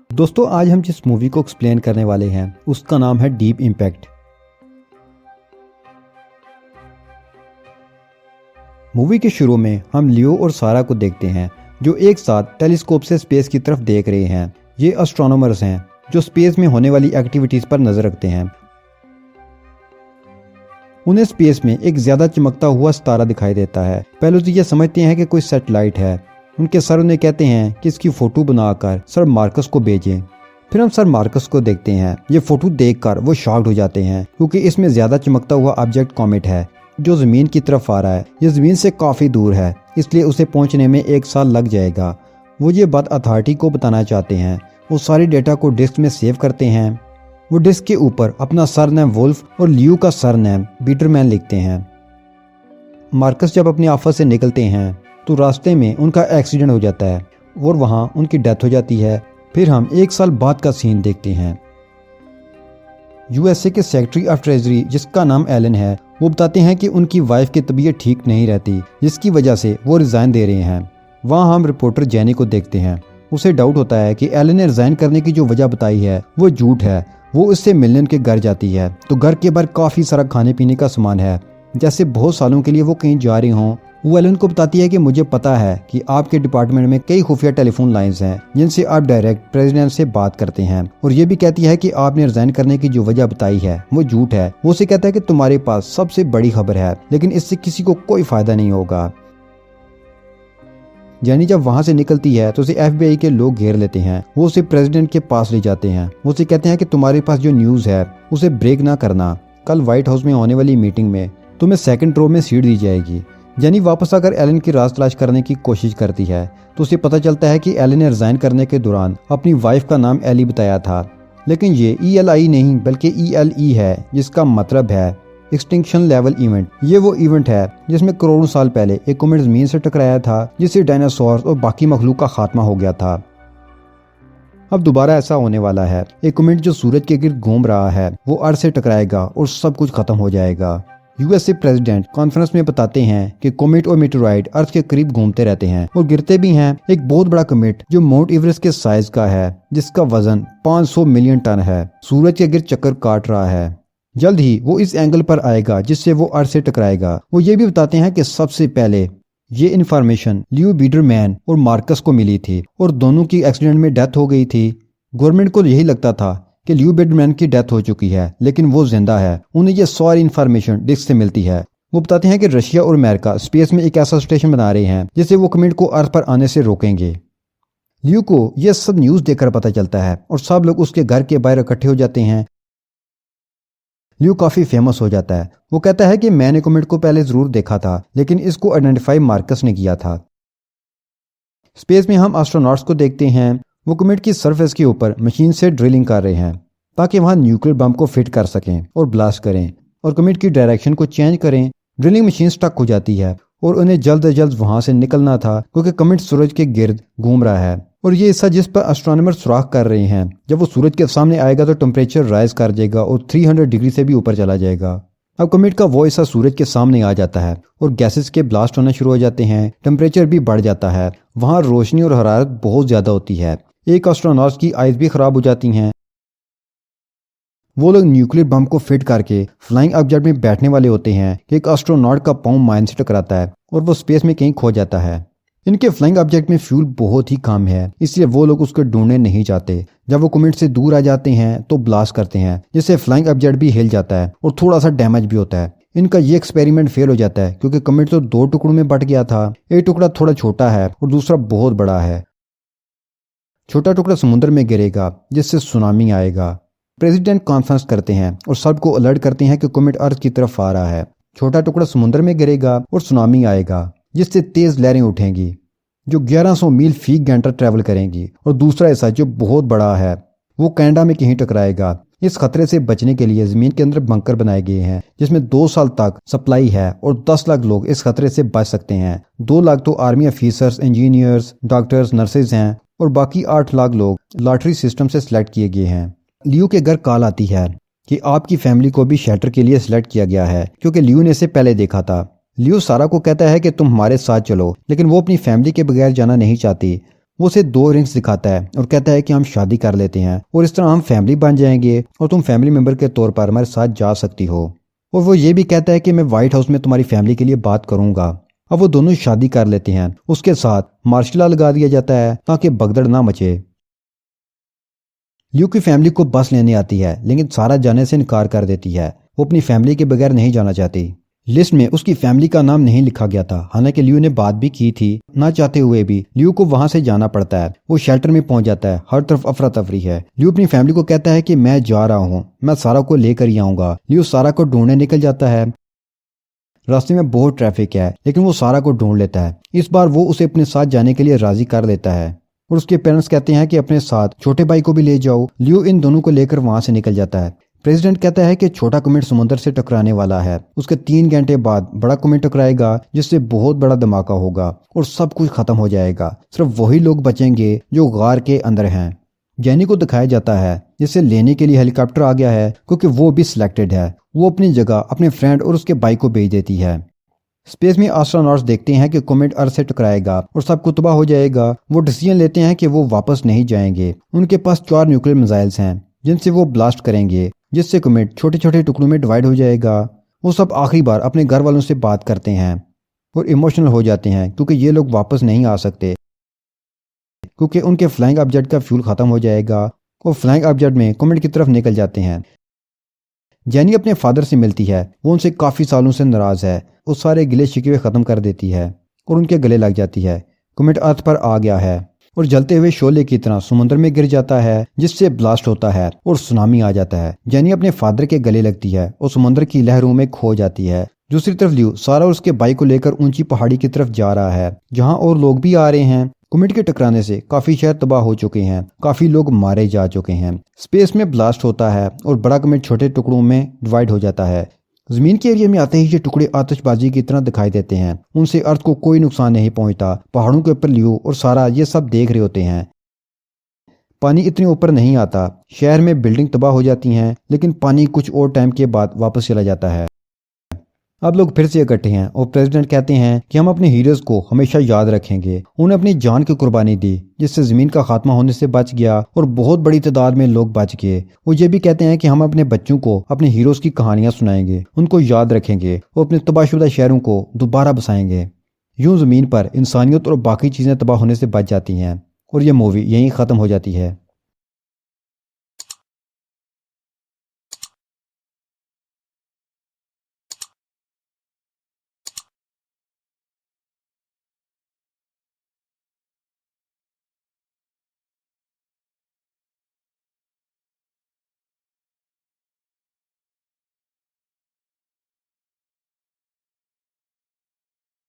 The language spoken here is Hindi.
दोस्तों आज हम जिस मूवी को एक्सप्लेन करने वाले हैं उसका नाम है डीप इम्पैक्ट। मूवी के शुरू में हम लियो और सारा को देखते हैं जो एक साथ टेलीस्कोप से स्पेस की तरफ देख रहे हैं। ये एस्ट्रोनॉमर्स हैं जो स्पेस में होने वाली एक्टिविटीज पर नजर रखते हैं। उन्हें स्पेस में एक ज्यादा चमकता हुआ सितारा दिखाई देता है। पहले तो ये समझते हैं कि कोई सैटेलाइट है। उनके सर उन्हें कहते हैं कि इसकी फोटो बनाकर सर मार्कस को भेजें। फिर हम सर मार्कस को देखते हैं। ये फोटो देखकर वो शॉक्ड हो जाते हैं क्योंकि इसमें ज्यादा चमकता हुआ ऑब्जेक्ट कॉमेट है जो जमीन की तरफ आ रहा है। ये जमीन से काफी दूर है इसलिए उसे पहुंचने में 1 साल लग जाएगा। वो ये बात अथॉरिटी को बताना चाहते हैं। वो सारी डेटा को डिस्क में सेव करते हैं। वो डिस्क के ऊपर अपना सरनेम वुल्फ और लियो का सरनेम बीटरमैन लिखते हैं। मार्कस जब अपने ऑफिस से निकलते हैं तो रास्ते में उनका एक्सीडेंट हो जाता है और वहां उनकी डेथ हो जाती है। फिर हम 1 साल बाद का सीन देखते हैं। यूएसए के सेक्रेटरी ऑफ ट्रेजरी जिसका नाम एलन है वो बताते हैं कि उनकी वाइफ की तबीयत ठीक नहीं रहती जिसकी वजह से वो रिजाइन दे रहे हैं। वहां हम रिपोर्टर जेनी को देखते हैं। उसे डाउट होता है कि एलन ने रिजाइन करने की जो वजह बताई है वो झूठ है। वो इससे मिलने के घर जाती है तो घर के बाहर काफी सारा खाने पीने का सामान है जैसे बहुत सालों के लिए वो कहीं जा रही हों। वो एलन को बताती है कि मुझे पता है कि आपके डिपार्टमेंट में कई खुफिया टेलीफोन लाइंस हैं जिनसे आप डायरेक्ट प्रेसिडेंट से बात करते हैं। और ये भी कहती है कि आपने रिजाइन करने की जो वजह बताई है वो झूठ है। वो उसे कहता है कि तुम्हारे पास सबसे बड़ी खबर है लेकिन इससे किसी को कोई फायदा नहीं होगा। जेनी जब वहां से निकलती है तो उसे एफबीआई के लोग घेर लेते हैं। वो उसे प्रेसिडेंट के पास ले जाते हैं। वो उसे कहते हैं कि तुम्हारे पास जो न्यूज है उसे ब्रेक ना करना। कल व्हाइट हाउस में होने वाली मीटिंग में तुम्हें सेकंड रो में सीट दी जाएगी। जेनी वापस आकर एलन की राज तलाश करने की कोशिश करती है तो उसे पता चलता है कि एलन ने रिजाइन करने के दौरान अपनी वाइफ का नाम एली बताया था लेकिन ये ELI नहीं बल्कि ELE है जिसका मतलब है एक्सटिंक्शन लेवल इवेंट। ये वो इवेंट है जिसमें करोड़ों साल पहले एक कॉमेट जमीन से टकराया था जिससे डायनासोर और बाकी मखलूक का खात्मा हो गया था। अब दोबारा ऐसा होने वाला है। एक कॉमेट जो सूरज के गिर्द घूम रहा है वो अर्थ से टकराएगा और सब कुछ खत्म हो जाएगा। यूएसए प्रेसिडेंट कॉन्फ्रेंस में बताते हैं कि कॉमेट और मेटेओराइट अर्थ के करीब घूमते रहते हैं और गिरते भी हैं। एक बहुत बड़ा कॉमेट जो माउंट एवरेस्ट के साइज का है जिसका वजन 500 मिलियन टन है सूरज के गिर्द चक्कर काट रहा है। जल्द ही वो इस एंगल पर आएगा जिससे वो अर्थ से टकराएगा। वो ये भी बताते हैं कि सबसे पहले ये इन्फॉर्मेशन लियो बीटरमैन और मार्कस को मिली थी और दोनों की एक्सीडेंट में डेथ हो गई थी। गवर्नमेंट को यही लगता था कि लियो बीटरमैन की डेथ हो चुकी है लेकिन वो जिंदा है। उन्हें ये सारी इन्फॉर्मेशन डिस्क से मिलती है। वो बताते हैं कि रशिया और अमेरिका स्पेस में एक ऐसा स्टेशन बना रहे हैं जिससे वो कॉमेट को अर्थ पर आने से रोकेंगे। लियो को यह सब न्यूज देखकर पता चलता है और सब लोग उसके घर के बाहर इकट्ठे हो जाते हैं। लियो काफी फेमस हो जाता है। वो कहता है कि मैंने कॉमेट को पहले जरूर देखा था लेकिन इसको आइडेंटिफाई मार्कस ने किया था। स्पेस में हम एस्ट्रोनॉट्स को देखते हैं। वो कॉमेट की सरफेस के ऊपर मशीन से ड्रिलिंग कर रहे हैं ताकि वहां न्यूक्लियर बम को फिट कर सकें और ब्लास्ट करें और कॉमेट की डायरेक्शन को चेंज करें। ड्रिलिंग मशीन स्टक हो जाती है और उन्हें जल्द से जल्द वहां से निकलना था क्योंकि कॉमेट सूरज के गिर्द घूम रहा है और ये हिस्सा जिस पर एस्ट्रोनॉमर सुराख कर रहे हैं जब वो सूरज के सामने आएगा तो टेम्परेचर राइज कर जाएगा और 300 डिग्री से भी ऊपर चला जाएगा। अब कॉमेट का वो हिस्सा सूरज के सामने आ जाता है और गैसेस के ब्लास्ट होना शुरू हो जाते हैं। टेम्परेचर भी बढ़ जाता है। वहां रोशनी और हरारत बहुत ज्यादा होती है। एक एस्ट्रोनॉट की आइज भी खराब हो जाती हैं। वो लोग न्यूक्लियर बम को फिट करके फ्लाइंग ऑब्जेक्ट में बैठने वाले होते हैं कि एक एस्ट्रोनॉट का पाँव माइन से टकराता है और वो स्पेस में कहीं खो जाता है। इनके फ्लाइंग ऑब्जेक्ट में फ्यूल बहुत ही कम है इसलिए वो लोग उसको ढूंढने नहीं चाहते। जब वो कॉमेट से दूर आ जाते हैं तो ब्लास्ट करते हैं जिससे फ्लाइंग ऑब्जेक्ट भी हिल जाता है और थोड़ा सा डैमेज भी होता है। इनका ये एक्सपेरिमेंट फेल हो जाता है क्योंकि कॉमेट तो 2 टुकड़ों में बट गया था। एक टुकड़ा थोड़ा छोटा है और दूसरा बहुत बड़ा है। छोटा टुकड़ा समुद्र में गिरेगा जिससे सुनामी आएगा। प्रेसिडेंट कॉन्फ्रेंस करते हैं और सबको अलर्ट करते हैं कि कॉमेट अर्थ की तरफ आ रहा है। छोटा टुकड़ा समुद्र में गिरेगा और सुनामी आएगा जिससे तेज लहरें उठेंगी जो 1100 मील फी घंटा ट्रेवल करेंगी और दूसरा हिस्सा जो बहुत बड़ा है वो कनाडा में कहीं टकराएगा। इस खतरे से बचने के लिए जमीन के अंदर बंकर बनाए गए हैं जिसमें 2 साल तक सप्लाई है और 10 लाख लोग इस खतरे से बच सकते हैं। 2 लाख तो army officers, engineers, doctors, nurses हैं और बाकी 8 लाख लोग लॉटरी सिस्टम से सिलेक्ट किए गए हैं। लियो के घर कॉल आती है कि आपकी फैमिली को भी शेल्टर के लिए सिलेक्ट किया गया है क्योंकि लियो ने इसे पहले देखा था। लियो सारा को कहता है कि तुम हमारे साथ चलो लेकिन वो अपनी फैमिली के बगैर जाना नहीं चाहती। वो उसे 2 रिंग्स दिखाता है और कहता है कि हम शादी कर लेते हैं और इस तरह हम फैमिली बन जाएंगे और तुम फैमिली मेंबर के तौर पर हमारे साथ जा सकती हो। और वो ये भी कहता है कि मैं व्हाइट हाउस में तुम्हारी फैमिली के लिए बात करूंगा। अब वो दोनों शादी कर लेते हैं। उसके साथ मार्शल लॉ लगा दिया जाता है ताकि भगदड़ ना मचे। लियो की फैमिली को बस लेने आती है लेकिन सारा जाने से इनकार कर देती है। वो अपनी फैमिली के बगैर नहीं जाना चाहती। लिस्ट में उसकी फैमिली का नाम नहीं लिखा गया था, हालांकि लियो ने बात भी की थी। ना चाहते हुए भी लियो को वहां से जाना पड़ता है। वो शेल्टर में पहुंच जाता है। हर तरफ अफरा तफरी है। लियो अपनी फैमिली को कहता है कि मैं जा रहा हूँ, मैं सारा को लेकर ही आऊंगा। लियो सारा को ढूंढने निकल जाता है। रास्ते में बहुत ट्रैफिक है लेकिन वो सारा को ढूंढ लेता है। इस बार वो उसे अपने साथ जाने के लिए राजी कर लेता है और उसके पेरेंट्स कहते हैं कि अपने साथ छोटे भाई को भी ले जाओ। लियो इन दोनों को लेकर वहां से निकल जाता है। प्रेसिडेंट कहता है कि छोटा कॉमेट समुद्र से टकराने वाला है। उसके 3 घंटे बाद बड़ा कॉमेट टकराएगा जिससे बहुत बड़ा धमाका होगा और सब कुछ खत्म हो जाएगा। सिर्फ वही लोग बचेंगे जो गार के अंदर हैं। जैनी को दिखाया जाता है जिसे लेने के लिए हेलीकॉप्टर आ गया है क्योंकि वो भी सिलेक्टेड है। वो अपनी जगह अपने फ्रेंड और उसके भाई को भेज देती है। स्पेस में एस्ट्रोनॉट्स देखते हैं कि कॉमेट अर्थ से टकराएगा और सब कुछ तबाह हो जाएगा। वो डिसीजन लेते हैं कि वो वापस नहीं जाएंगे। उनके पास 4 न्यूक्लियर मिसाइल्स हैं जिनसे वो ब्लास्ट करेंगे, जिससे कॉमेट छोटे छोटे टुकड़ों में डिवाइड हो जाएगा। वो सब आखिरी बार अपने घर वालों से बात करते हैं और इमोशनल हो जाते हैं क्योंकि ये लोग वापस नहीं आ सकते क्योंकि उनके फ्लाइंग ऑब्जेक्ट का फ्यूल खत्म हो जाएगा। वो फ्लाइंग ऑब्जेक्ट में कॉमेट की तरफ निकल जाते हैं। जैनी अपने फादर से मिलती है। वो उनसे काफ़ी सालों से नाराज़ है। वो सारे गिले शिकवे ख़त्म कर देती है और उनके गले लग जाती है। कॉमेट अर्थ पर आ गया है और जलते हुए शोले की तरह समुद्र में गिर जाता है जिससे ब्लास्ट होता है और सुनामी आ जाता है। जैनी अपने फादर के गले लगती है और समुद्र की लहरों में खो जाती है। दूसरी तरफ लियो सारा और उसके भाई को लेकर ऊंची पहाड़ी की तरफ जा रहा है जहां और लोग भी आ रहे हैं। कॉमेट के टकराने से काफी शहर तबाह हो चुके हैं, काफी लोग मारे जा चुके हैं। स्पेस में ब्लास्ट होता है और बड़ा कॉमेट छोटे टुकड़ों में डिवाइड हो जाता है। जमीन के एरिया में आते ही ये टुकड़े आतिशबाजी की तरह दिखाई देते हैं। उनसे अर्थ को कोई नुकसान नहीं पहुंचता। पहाड़ों के ऊपर लियो और सारा ये सब देख रहे होते हैं। पानी इतने ऊपर नहीं आता। शहर में बिल्डिंग तबाह हो जाती हैं लेकिन पानी कुछ और टाइम के बाद वापस चला जाता है। अब लोग फिर से इकट्ठे हैं और प्रेसिडेंट कहते हैं कि हम अपने हीरोज को हमेशा याद रखेंगे। उन्हें अपनी जान की कुर्बानी दी जिससे जमीन का खात्मा होने से बच गया और बहुत बड़ी तादाद में लोग बच गए। वो ये भी कहते हैं कि हम अपने बच्चों को अपने हीरोज की कहानियां सुनाएंगे, उनको याद रखेंगे और अपने तबाहशुदा शहरों को दोबारा बसाएंगे। यूं जमीन पर इंसानियत और बाकी चीजें तबाह होने से बच जाती हैं और ये मूवी यहीं खत्म हो जाती है।